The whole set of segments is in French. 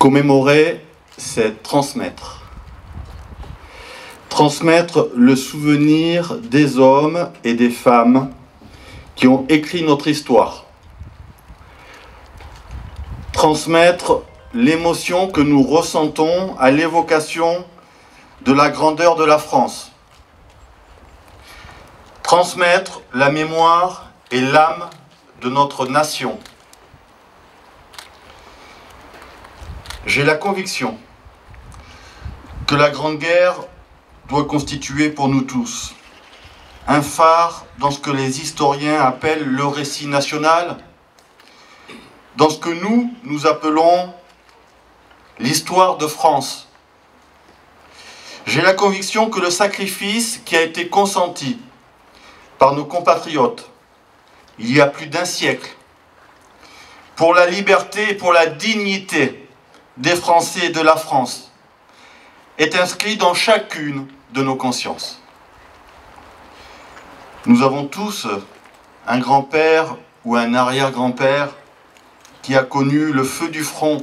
Commémorer, c'est transmettre. Transmettre le souvenir des hommes et des femmes qui ont écrit notre histoire. Transmettre l'émotion que nous ressentons à l'évocation de la grandeur de la France. Transmettre la mémoire et l'âme de notre nation. J'ai la conviction que la Grande Guerre doit constituer pour nous tous un phare dans ce que les historiens appellent le récit national, dans ce que nous appelons l'histoire de France. J'ai la conviction que le sacrifice qui a été consenti par nos compatriotes il y a plus d'un siècle pour la liberté et pour la dignité des Français et de la France est inscrit dans chacune de nos consciences. Nous avons tous un grand-père ou un arrière-grand-père qui a connu le feu du front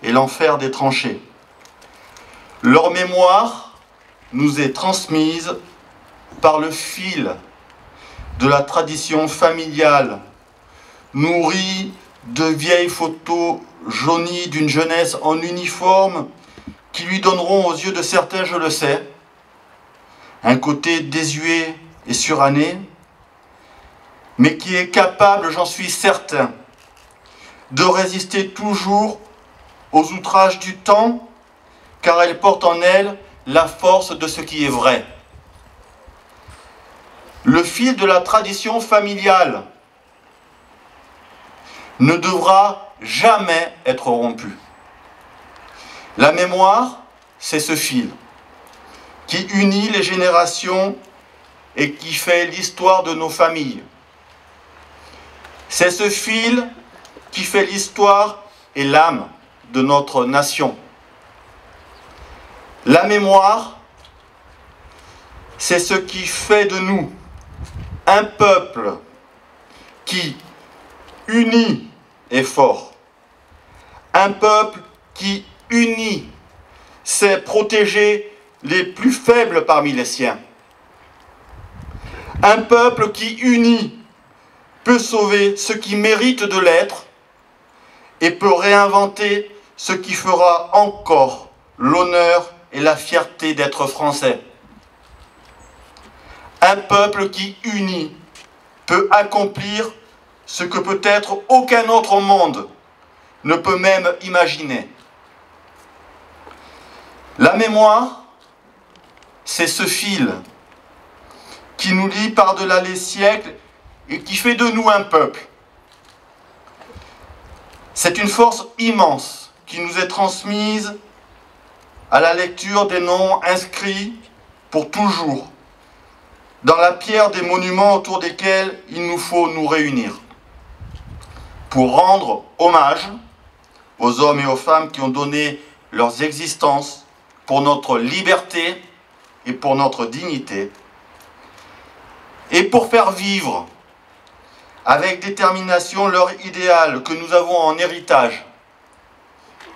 et l'enfer des tranchées. Leur mémoire nous est transmise par le fil de la tradition familiale, nourrie de vieilles photos jaunies d'une jeunesse en uniforme qui lui donneront aux yeux de certains, je le sais, un côté désuet et suranné, mais qui est capable, j'en suis certain, de résister toujours aux outrages du temps, car elle porte en elle la force de ce qui est vrai. Le fil de la tradition familiale ne devra jamais être rompu. La mémoire, c'est ce fil qui unit les générations et qui fait l'histoire de nos familles. C'est ce fil qui fait l'histoire et l'âme de notre nation. La mémoire, c'est ce qui fait de nous un peuple qui, uni, est fort. Un peuple qui, uni, sait protéger les plus faibles parmi les siens. Un peuple qui, uni, peut sauver ce qui mérite de l'être et peut réinventer ce qui fera encore l'honneur et la fierté d'être français. Un peuple qui, uni, peut accomplir ce que peut-être aucun autre monde ne peut même imaginer. La mémoire, c'est ce fil qui nous lie par-delà les siècles et qui fait de nous un peuple. C'est une force immense qui nous est transmise à la lecture des noms inscrits pour toujours dans la pierre des monuments autour desquels il nous faut nous réunir pour rendre hommage aux hommes et aux femmes qui ont donné leurs existences pour notre liberté et pour notre dignité, et pour faire vivre avec détermination leur idéal que nous avons en héritage,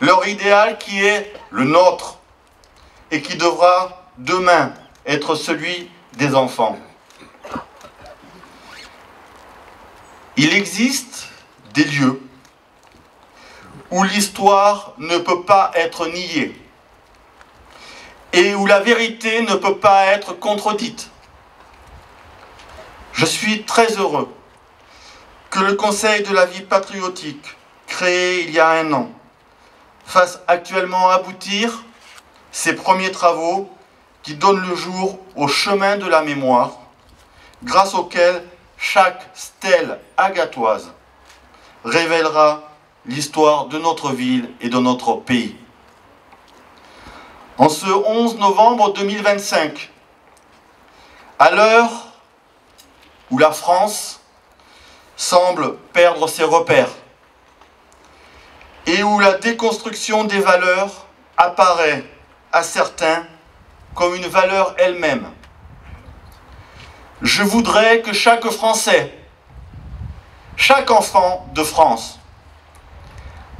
leur idéal qui est le nôtre et qui devra demain être celui des enfants. Il existe des lieux où l'histoire ne peut pas être niée et où la vérité ne peut pas être contredite. Je suis très heureux que le Conseil de la vie patriotique, créé il y a 1 an, fasse actuellement aboutir ses premiers travaux qui donnent le jour au chemin de la mémoire, grâce auquel chaque stèle agatoise révélera l'histoire de notre ville et de notre pays. En ce 11 novembre 2025, à l'heure où la France semble perdre ses repères et où la déconstruction des valeurs apparaît à certains comme une valeur elle-même, je voudrais que chaque Français, chaque enfant de France,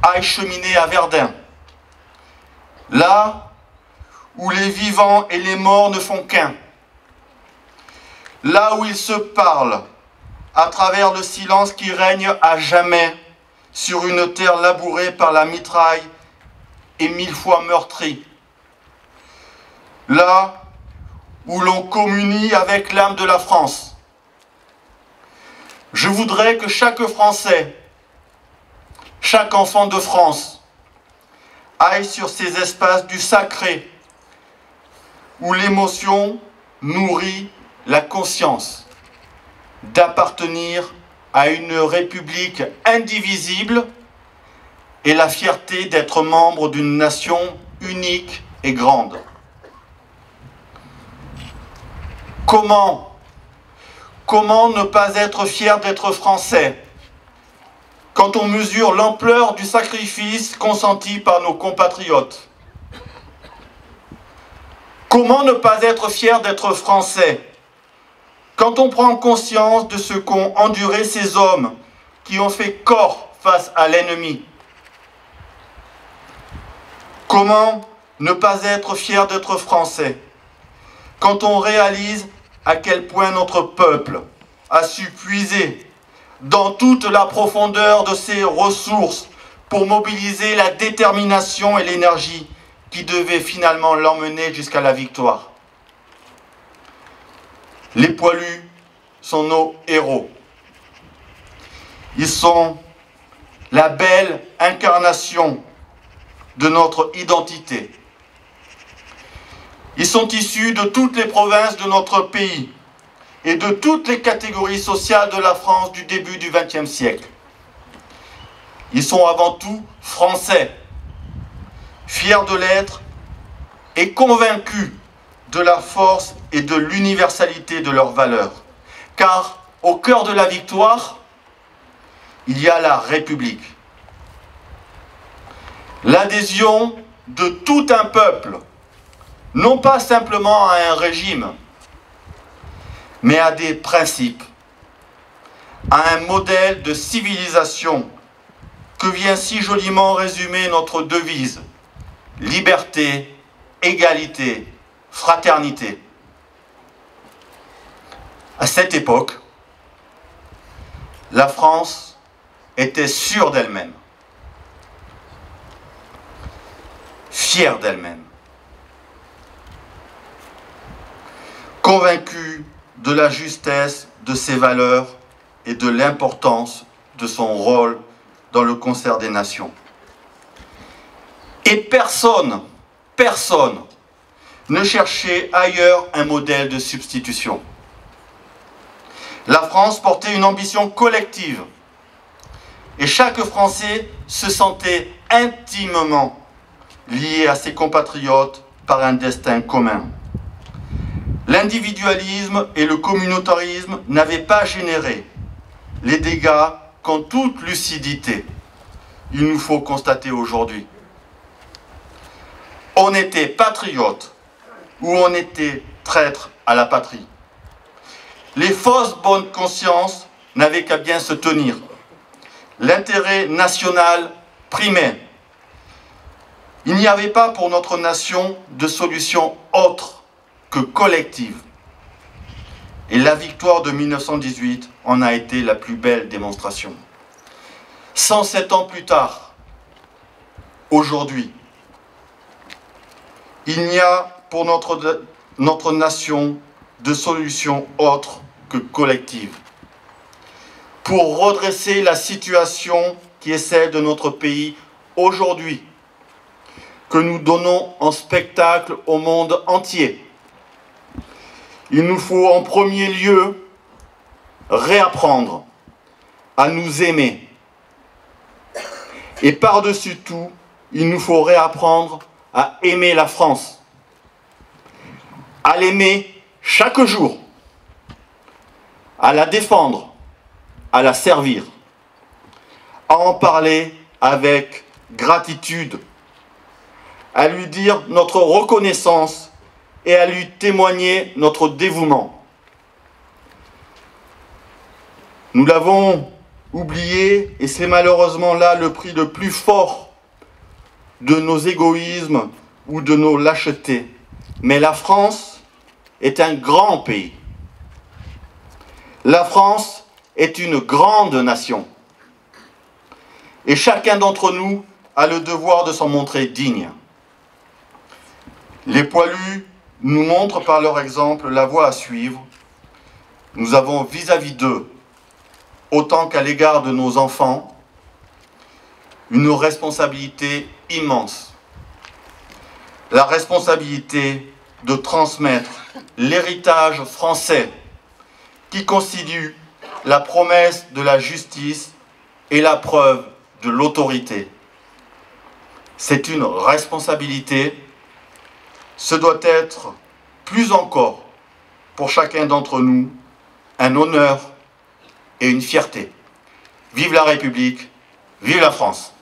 aille cheminer à Verdun là où les vivants et les morts ne font qu'un, là où ils se parlent à travers le silence qui règne à jamais sur une terre labourée par la mitraille et 1000 fois meurtrie, là où l'on communie avec l'âme de la France. Je voudrais que chaque Français, chaque enfant de France, aille sur ces espaces du sacré, où l'émotion nourrit la conscience d'appartenir à une république indivisible et la fierté d'être membre d'une nation unique et grande. Comment ne pas être fier d'être français quand on mesure l'ampleur du sacrifice consenti par nos compatriotes? Comment ne pas être fier d'être français quand on prend conscience de ce qu'ont enduré ces hommes qui ont fait corps face à l'ennemi? Comment ne pas être fier d'être français quand on réalise à quel point notre peuple a su puiser dans toute la profondeur de ses ressources pour mobiliser la détermination et l'énergie qui devaient finalement l'emmener jusqu'à la victoire? Les poilus sont nos héros. Ils sont la belle incarnation de notre identité. Ils sont issus de toutes les provinces de notre pays et de toutes les catégories sociales de la France du début du XXe siècle. Ils sont avant tout français, fiers de l'être et convaincus de la force et de l'universalité de leurs valeurs. Car au cœur de la victoire, il y a la République. L'adhésion de tout un peuple, non pas simplement à un régime, mais à des principes, à un modèle de civilisation que vient si joliment résumer notre devise: liberté, égalité, fraternité. À cette époque, la France était sûre d'elle-même, fière d'elle-même, convaincue de la justesse de ses valeurs et de l'importance de son rôle dans le concert des nations. Et personne ne cherchait ailleurs un modèle de substitution. La France portait une ambition collective et chaque Français se sentait intimement lié à ses compatriotes par un destin commun. L'individualisme et le communautarisme n'avaient pas généré les dégâts qu'en toute lucidité il nous faut constater aujourd'hui. On était patriote ou on était traître à la patrie. Les fausses bonnes consciences n'avaient qu'à bien se tenir. L'intérêt national primait. Il n'y avait pas pour notre nation de solution autre que collective. Et la victoire de 1918 en a été la plus belle démonstration. 107 ans plus tard, aujourd'hui, il n'y a pour notre nation de solution autre que collective. Pour redresser la situation qui est celle de notre pays aujourd'hui, que nous donnons en spectacle au monde entier, il nous faut en premier lieu réapprendre à nous aimer. Et par-dessus tout, il nous faut réapprendre à aimer la France, à l'aimer chaque jour, à la défendre, à la servir, à en parler avec gratitude, à lui dire notre reconnaissance et à lui témoigner notre dévouement. Nous l'avons oublié et c'est malheureusement là le prix le plus fort de nos égoïsmes ou de nos lâchetés, mais la France est un grand pays. La France est une grande nation. Et chacun d'entre nous a le devoir de s'en montrer digne. Les poilus nous montrent par leur exemple la voie à suivre. Nous avons vis-à-vis d'eux, autant qu'à l'égard de nos enfants, une responsabilité immense. La responsabilité de transmettre l'héritage français qui constitue la promesse de la justice et la preuve de l'autorité. C'est une responsabilité, ce doit être plus encore pour chacun d'entre nous un honneur et une fierté. Vive la République, vive la France!